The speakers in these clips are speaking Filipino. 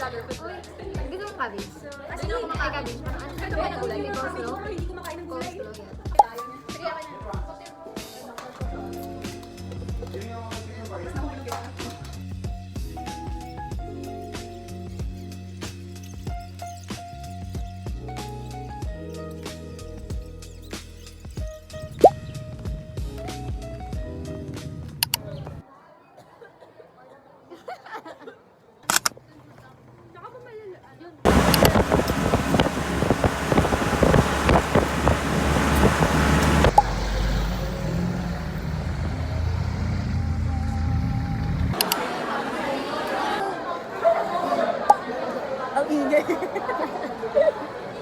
Gusto mo cabbage? As in, ay cabbage. Ano ba yung kulay? Coleslaw? Coleslaw, yan. Sige, ako na. Ang ingay.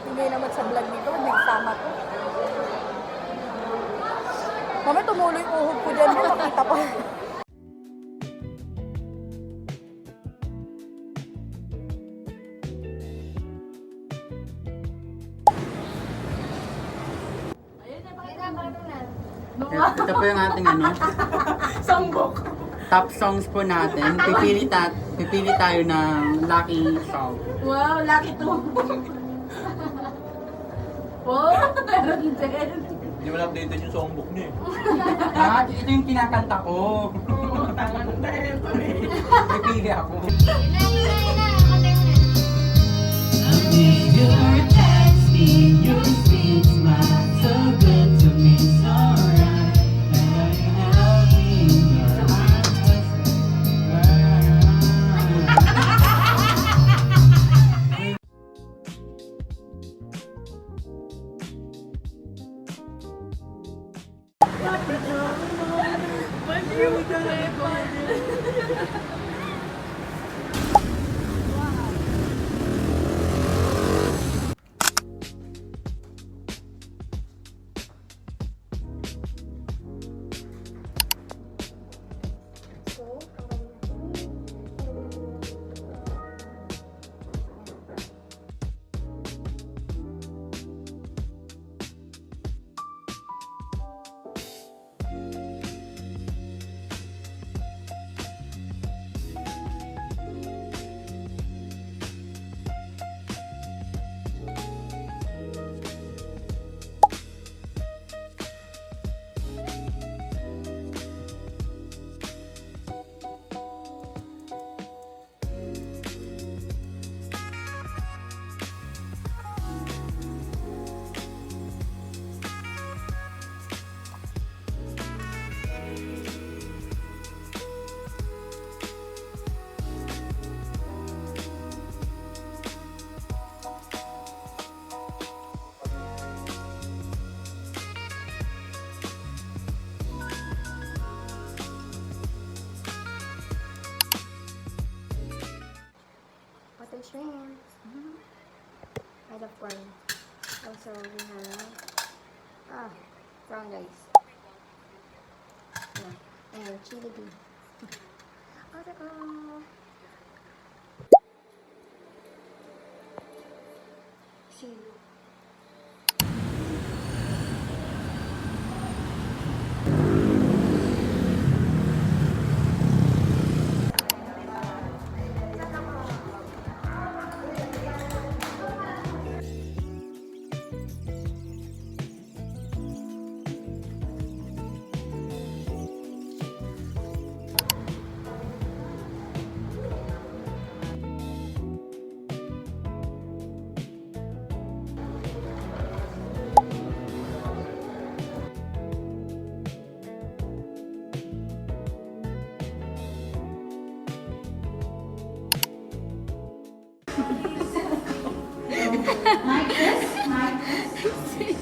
Ingay naman sa vlog nito, nagsama ko. Mama, tumuloy yung uhog ko dyan, makita pa. Ito po yung ating ano, Sambok. top songs po natin. Pipili tayo ng lucky song. Wow, lucky to. Wow, meron din. Hindi mo na-updated yung songbook niya eh. Ah, ito yung kinakanta ko. Tama na tayo ito eh. Pipili ako. Water shrimp. I love corn. Also, we have brown rice. Yeah. And chili bean. See you.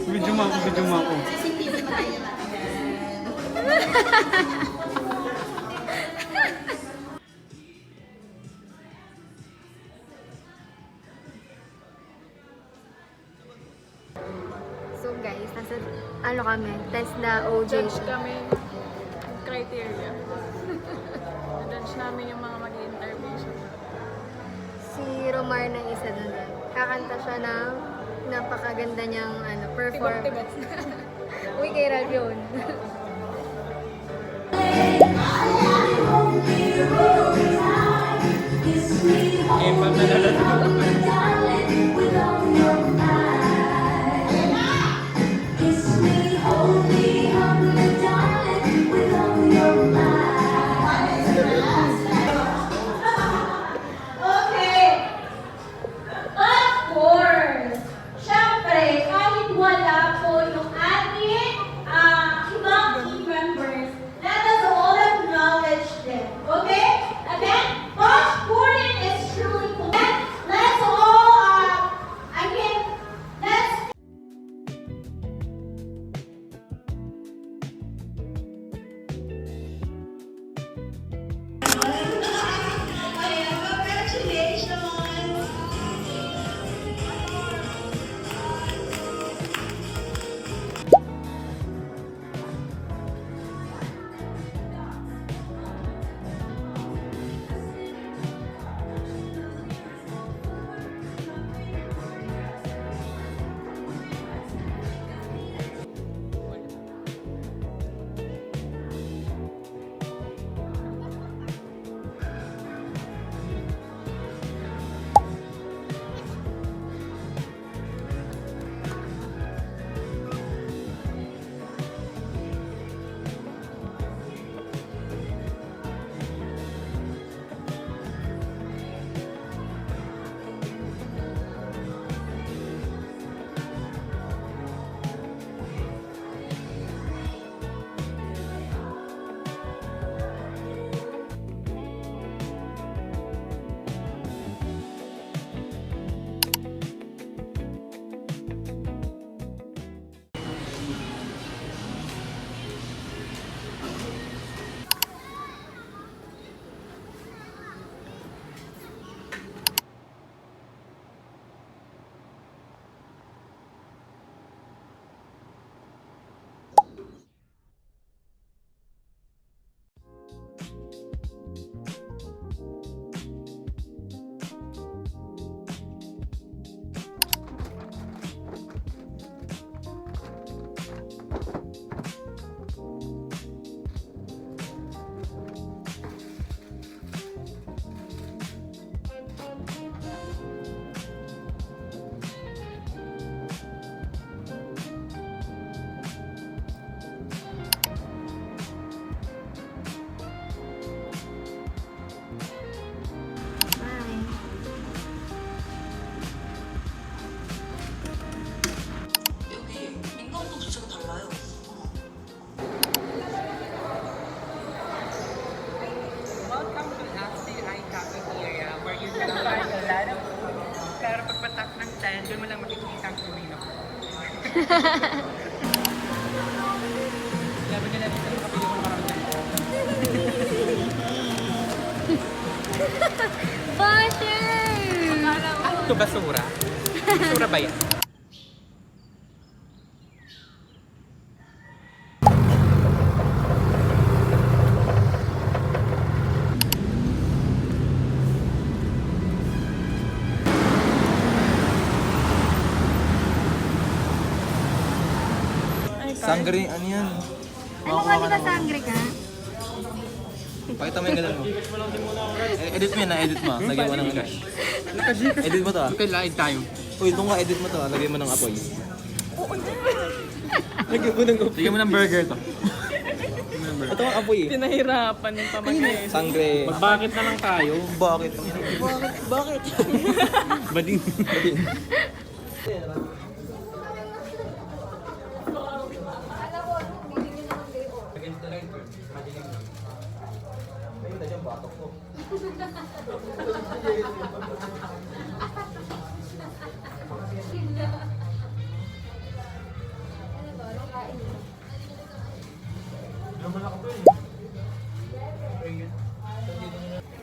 Video mo ako. So guys, nasa ano kami, test na OJ. Judge kami criteria. Judge namin yung mga mag-interview siya. Si Romar na isa dun. Kakanta siya ng napakaganda niyang performance. Uy, kay Ralph yun. Eh, pag nalala Okay. Of course. Siyempre, kahit wala po yung ating ibang team members, let us all acknowledge them. Okay? Again, Coach Gordon is truly cool. Let's all, let's Welcome to FCI Cafeteria where you can find a lot of food. Pero pagpatak ng 10, doon mo lang makikita ang Purino. Sabi nila dito, kapili ko maraming Basher! Ano ito, basura? Basura ba yan? Sangre, ano yan? Ano ka, di ba sangre ka? Pakita mo yung ganun mo. Edit mo yan na, edit mo. Lagyan mo ng ano. Edit mo to ah. Okay, live tayo. Uy, itong nga, edit mo to ah. Lagyan mo ng apoy. Lagyan mo ng apoy. Bigyan mo ng burger to. Ito ang apoy eh. Pinahirapan pa mag-guess. Sangre. Magbakit na lang tayo. Bakit? Bakit? Bading.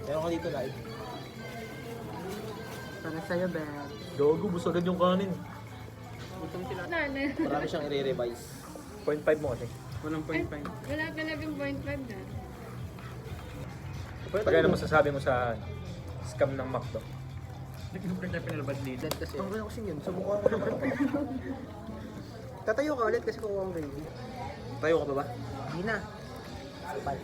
Meron ka dito live. Para sa'yo, Ben. Gago, busagad yung kanin. Nana. Marami siyang i-revise. 0.5 mo kasi. Walang point five. Wala talagang 0.5 na. Pag ano masasabi mo sa scam ng McDo? Nag-super tayo pinalabad dito. Kasi ang gano'n kasi yun, subukan ko naman. Tatayo ka ulit kasi kukuha ang gravy. Tayo ka pa ba? Hindi na. Sapal.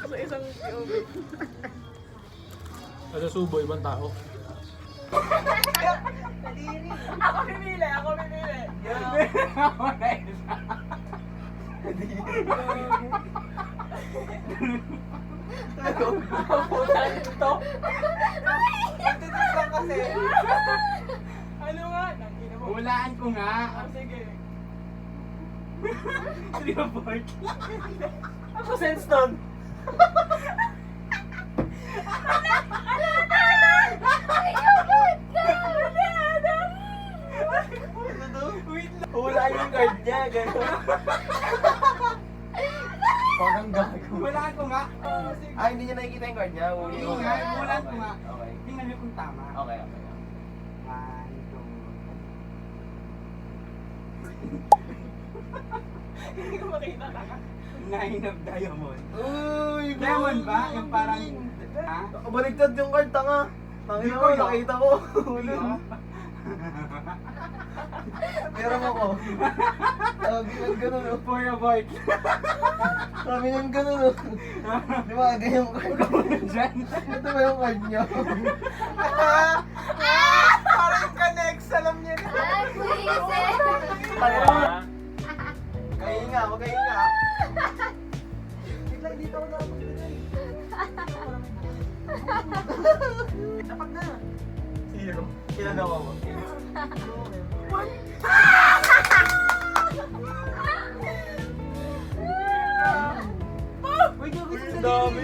Sa isang POV. Sa subo, ibang tao. Ako pinili, ako pinili. Ano nga? Hulaan ko nga. Ah, sige. Ako sandstone. Wala yung card niya, gano'n. Parang gago. Hulaan ko nga. Ah, hindi niya nakikita yung card niya. Hindi nga, hulaan ko nga. Okay. Tingnan niyo kung tama. Okay, okay. One, two. Hindi ko makita ka. Nine of diamond. Uy, Diamond ba? Yung parang... Ha? Baligtad yung card, tanga. Tangin Hindi mo, ko yun. nakita ko. Meron ako. Sabi ng ganun, oh. For a void. Sabi ng ganun, oh. Di ba, ganyan yung card ko. Diyan. Ito ba yung card niya? Parang connects. Alam niya na. Ay, buwisit! Kahinga, magkahinga. Wait lang, dito ako nakapagpilay. Dapat na. Zero. Ilan ako mo? Wait, yung Ang dami.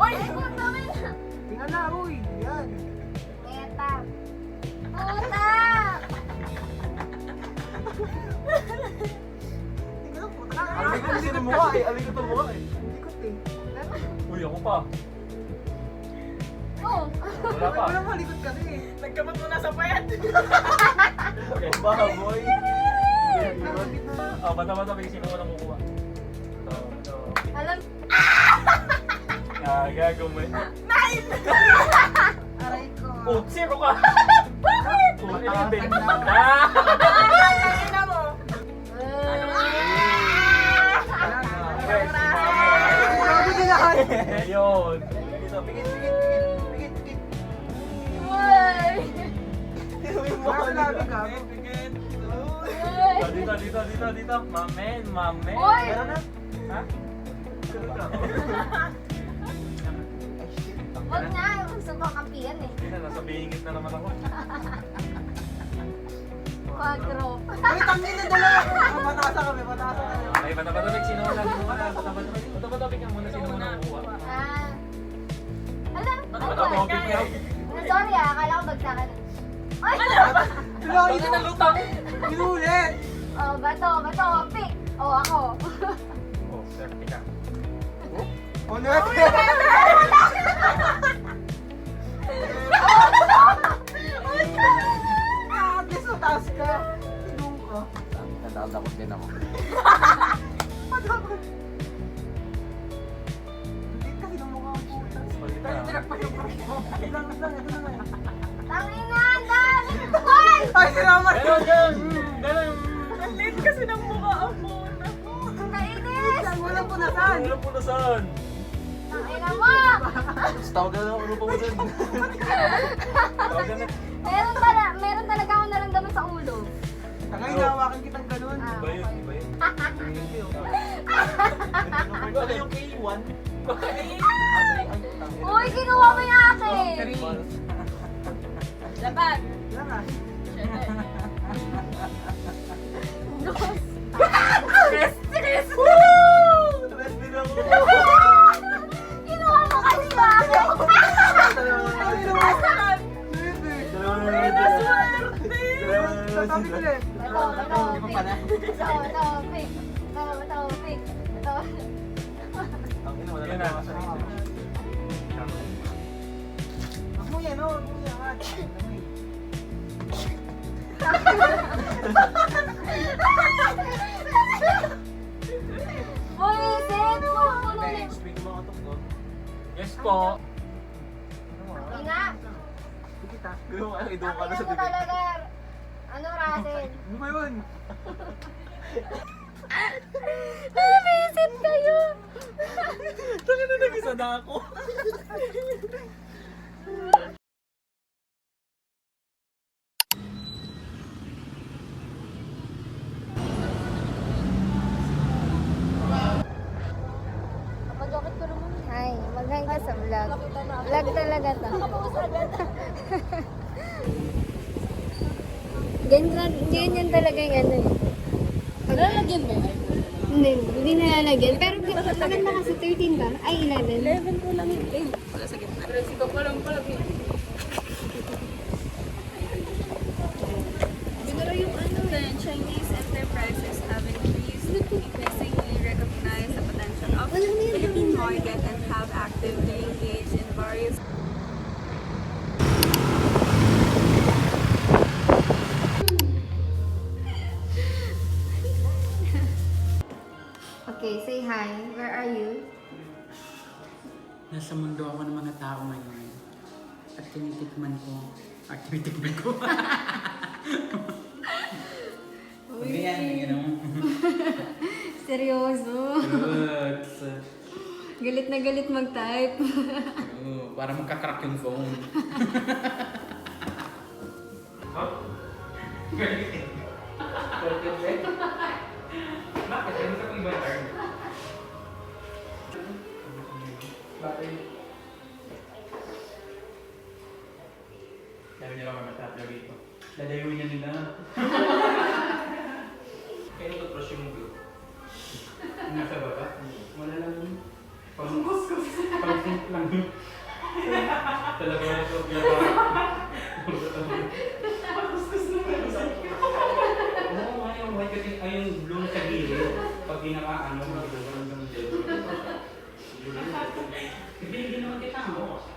Ay, kung dami na! Tingnan na, uy. Yan. Eta! Puta! Aling ko din ang mukha eh. Aling ko itong mukha eh. Uy, ako pa. Oh! Wala pa. malikot kasi. Nagkamot mo na sa payat. Baboy. Ah, bata-bata, may sino ko nang kukuha. Ito. Alam, Ah, gago mo. aray ko. Oh, zero ka! Oh, 11. Ah! Tingnan mo. Ayun. Dito, pikit, pikit, pikit, pikit, pikit. Uy! Dito yung mukha nila. Uy! Dito. Mamen. Uy! Meron na? Ha? Ganun ka. Huwag na, gusto ko kampiyan eh. Hindi na, nasa bingit na naman ako. Quadro. Wait, tangin na dalawa. Patasa kami. Ay, bata-bata, sino ko lagi muna. Bata-bata, bigyan muna sino ko nang kukuha. Ah. Alam, Bata-bata, topic na. Sorry ah, akala ko bagsakan. Ay! Ano na lutang? Inulit. Oh, bato, pick. Oh, ako. Oh, safety ka. Oh, no. Guess mo, taas ka. Tinong ka. Nadakot din ako. Hindi kasi ng mukha ko. Ilang lang, ito na lang. Tangina, dami! Hoy! Ay, sinama. Ganun. Ang liit kasi ng mukha mo. Kainis! Walang punasan. Alam po na saan. Tangina mo! Tapos tawag na ako rupa mo dun. Tawagan na. Meron talaga akong naramdaman sa ulo. Tagay, nahawakan kitang ganun. Ah, Iba yun, okay. iba yun. Ano yung K1? Uy, kinuha mo yung akin! Laban. Ilang ah. Stress! Stress din ako. Kinuha mo kasi ba ako? Topic ulit. Ito, pick. Ang ina, wala Yun na na. sa sarili. Huwag mo yan, oh. Huwag mo yan. Yes po. Ina! Gano'n ka, idong ka na Ina sa mo bibig. talaga. Ano, Russell? Ano ba yun? Visit kayo! Taka na nag-isa na ako. Hi, mag-hi ka sa vlog. Vlog talaga to. Ganyan talaga yung ano eh. Lalagyan ba yun? Hindi nalalagyan. Pero maganda kasi 13 ba? Ay, 11. 11 ko lang yun. Wala sa gitna. Pero si Coco lang pala. Siguro yung ano din, Chinese enterprises have increasingly recognized the potential of the Philippine market and have actively engaged in various Okay, say hi. Where are you? Nasa mundo ako ng mga tao ngayon. At tinitikman ko. Ganyan, gano'n. Seryoso. Galit na galit mag-type. Para magkakrak yung phone. Bakit? Ano sa kong iba turn? Sabi nila ka matatlo dito. Dadayuin niya nila. Kaya toothbrush yung blue. Nasa baba. Wala lang yun. Pag-sink lang yun. Talaga na ito. Oo nga yung white kasi ay yung blue sa gilid. Pag ginaka ano, magagawa ng ganun din. Hindi naman kita mo.